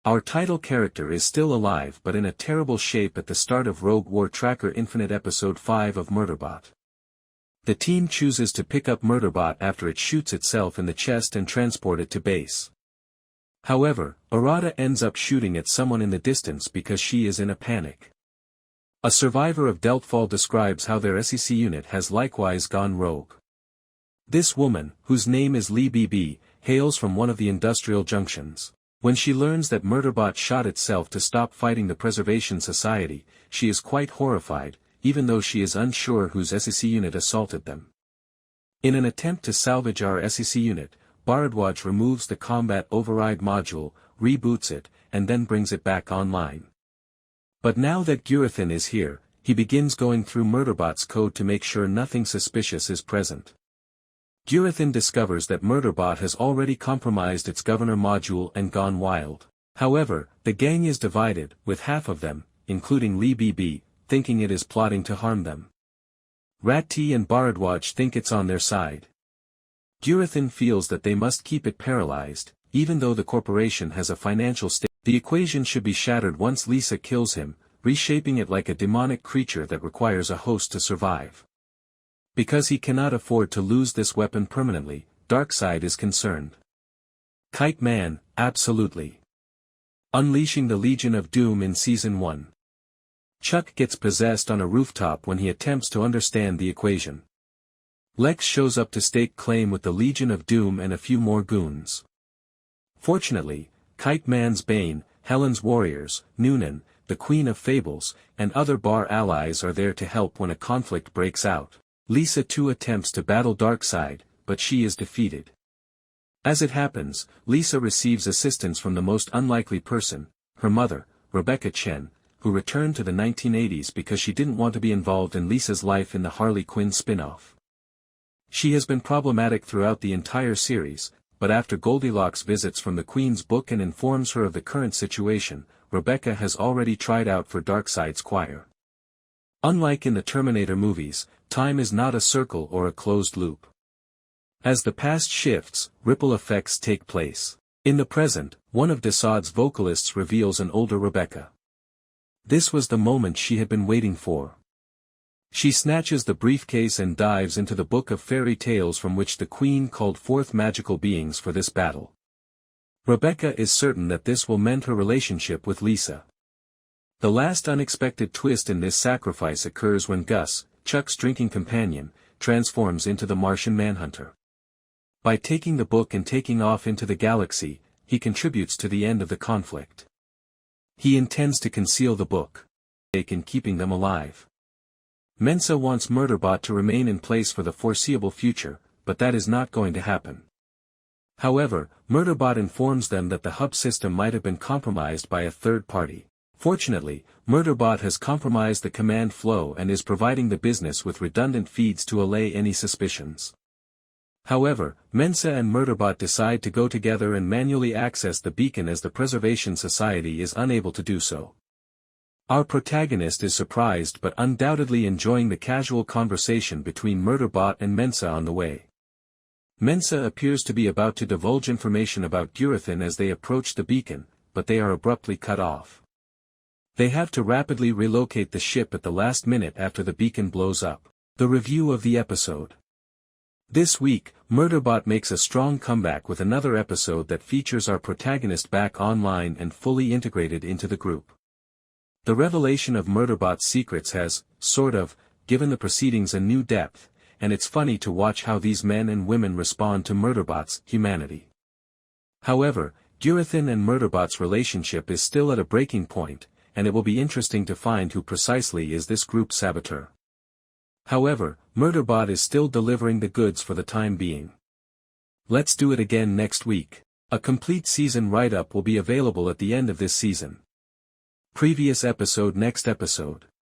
Our title character is still alive but in a terrible shape at the start of Rogue War Tracker Infinite Episode 5 of Murderbot. The team chooses to pick up Murderbot after it shoots itself in the chest and transport it to base. However, Arata ends up shooting at someone in the distance because she is in a panic. A survivor of Deltfall describes how their SEC unit has likewise gone rogue. This woman, whose name is Lee BB, hails from one of the industrial junctions. When she learns that Murderbot shot itself to stop fighting the Preservation Society, she is quite horrified, even though she is unsure whose SEC unit assaulted them. In an attempt to salvage our SEC unit, Bharadwaj removes the combat override module, reboots it, and then brings it back online. But now that Gurathan is here, he begins going through Murderbot's code to make sure nothing suspicious is present. Gurathan discovers that Murderbot has already compromised its governor module and gone wild. However, the gang is divided, with half of them, including Lee BB, thinking it is plotting to harm them. Rat-T and Bharadwaj think it's on their side. Gurathan feels that they must keep it paralyzed, even though the corporation has a financial stake. The equation should be shattered once Lisa kills him, reshaping it like a demonic creature that requires a host to survive. Because he cannot afford to lose this weapon permanently, Darkseid is concerned. Kite Man, absolutely. Unleashing the Legion of Doom in Season 1. Chuck gets possessed on a rooftop when he attempts to understand the equation. Lex shows up to stake claim with the Legion of Doom and a few more goons. Fortunately, Kite Man's Bane, Helen's Warriors, Noonan, the Queen of Fables, and other Bar allies are there to help when a conflict breaks out. Lisa too attempts to battle Darkseid, but she is defeated. As it happens, Lisa receives assistance from the most unlikely person, her mother, Rebecca Chen, who returned to the 1980s because she didn't want to be involved in Lisa's life in the Harley Quinn spin-off. She has been problematic throughout the entire series, but after Goldilocks visits from the Queen's book and informs her of the current situation, Rebecca has already tried out for Darkseid's choir. Unlike in the Terminator movies, time is not a circle or a closed loop. As the past shifts, ripple effects take place. In the present, one of Desaad's vocalists reveals an older Rebecca. This was the moment she had been waiting for. She snatches the briefcase and dives into the book of fairy tales from which the Queen called forth magical beings for this battle. Rebecca is certain that this will mend her relationship with Lisa. The last unexpected twist in this sacrifice occurs when Gus, Chuck's drinking companion, transforms into the Martian Manhunter. By taking the book and taking off into the galaxy, he contributes to the end of the conflict. He intends to conceal the book, in keeping them alive. Mensa wants Murderbot to remain in place for the foreseeable future, but that is not going to happen. However, Murderbot informs them that the hub system might have been compromised by a third party. Fortunately, Murderbot has compromised the command flow and is providing the business with redundant feeds to allay any suspicions. However, Mensa and Murderbot decide to go together and manually access the beacon as the Preservation Society is unable to do so. Our protagonist is surprised but undoubtedly enjoying the casual conversation between Murderbot and Mensa on the way. Mensa appears to be about to divulge information about Gurathan as they approach the beacon, but they are abruptly cut off. They have to rapidly relocate the ship at the last minute after the beacon blows up. The review of the episode. This week, Murderbot makes a strong comeback with another episode that features our protagonist back online and fully integrated into the group. The revelation of Murderbot's secrets has, sort of, given the proceedings a new depth, and it's funny to watch how these men and women respond to Murderbot's humanity. However, Gurathan and Murderbot's relationship is still at a breaking point, and it will be interesting to find who precisely is this group's saboteur. However, Murderbot is still delivering the goods for the time being. Let's do it again next week. A complete season write-up will be available at the end of this season. Previous episode next episode.